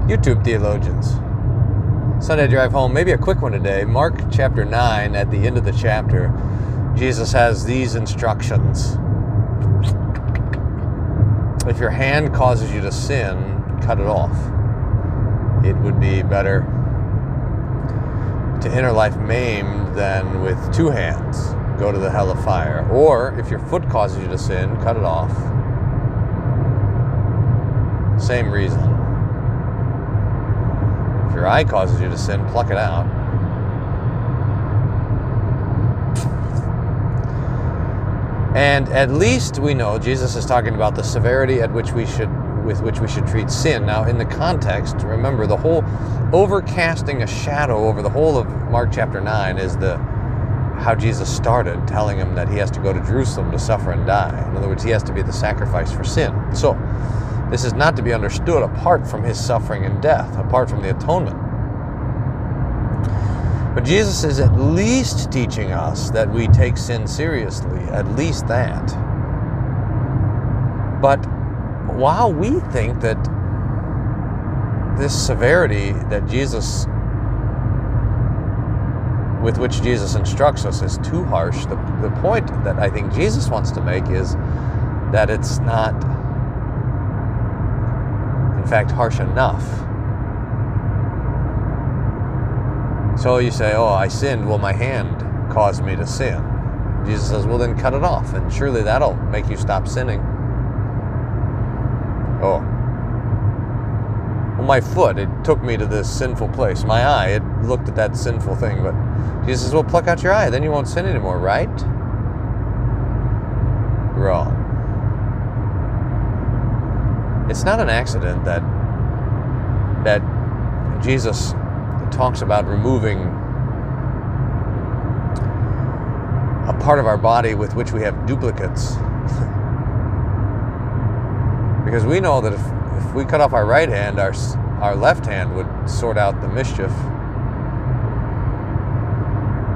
YouTube theologians. Sunday drive home, maybe a quick one today. Mark chapter 9, at the end of the chapter, Jesus has these instructions. If your hand causes you to sin, cut it off. It would be better to enter life maimed than with two hands go to the hell of fire. Or if your foot causes you to sin, cut it off. Same reason. If your eye causes you to sin, pluck it out. And at least we know Jesus is talking about the severity with which we should treat sin. Now, in the context, remember, the whole overcasting a shadow over the whole of Mark chapter 9 is how Jesus started, telling him that he has to go to Jerusalem to suffer and die. In other words, he has to be the sacrifice for sin. So, this is not to be understood apart from his suffering and death, apart from the atonement. But Jesus is at least teaching us that we take sin seriously, at least that. But while we think that this severity with which Jesus instructs us is too harsh, the point that I think Jesus wants to make is that it's not, in fact, harsh enough. So you say, oh, I sinned, well, my hand caused me to sin. Jesus says, well, then cut it off, and surely that'll make you stop sinning. Oh. Well, my foot, it took me to this sinful place. My eye, it looked at that sinful thing, but Jesus says, well, pluck out your eye, then you won't sin anymore, right? Wrong. It's not an accident that Jesus talks about removing a part of our body with which we have duplicates. Because we know that if we cut off our right hand, our left hand would sort out the mischief.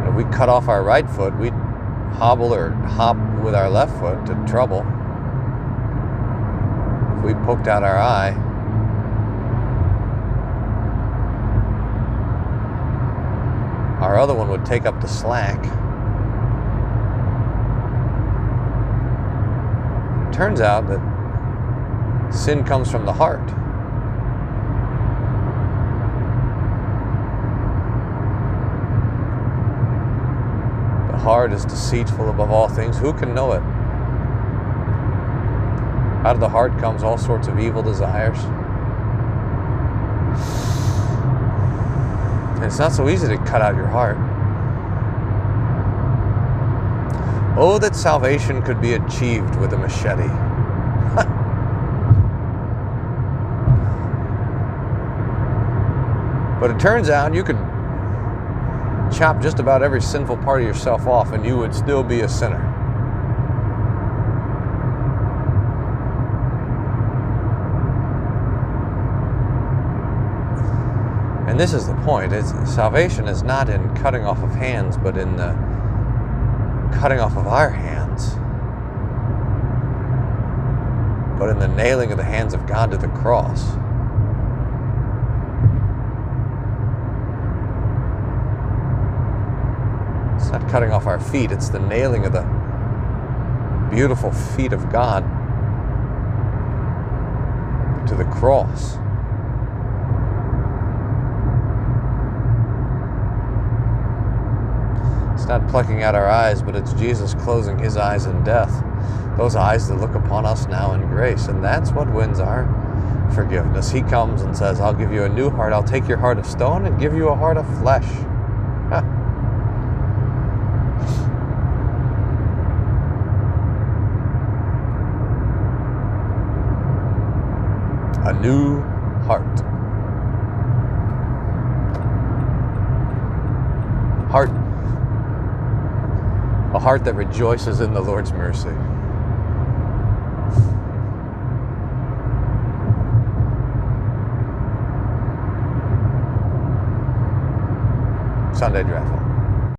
If we cut off our right foot, we'd hobble or hop with our left foot to trouble. If we poked out our eye, our other one would take up the slack. It turns out that sin comes from the heart. The heart is deceitful above all things. Who can know it? Out of the heart comes all sorts of evil desires. And it's not so easy to cut out your heart. Oh, that salvation could be achieved with a machete. But it turns out you could chop just about every sinful part of yourself off and you would still be a sinner. And this is the point. Salvation is not in cutting off of hands, but in the cutting off of our hands. But in the nailing of the hands of God to the cross. It's not cutting off our feet, it's the nailing of the beautiful feet of God to the cross. It's not plucking out our eyes, but it's Jesus closing his eyes in death. Those eyes that look upon us now in grace. And that's what wins our forgiveness. He comes and says, I'll give you a new heart. I'll take your heart of stone and give you a heart of flesh. Huh. A new heart. A heart that rejoices in the Lord's mercy. Sunday Drive Home.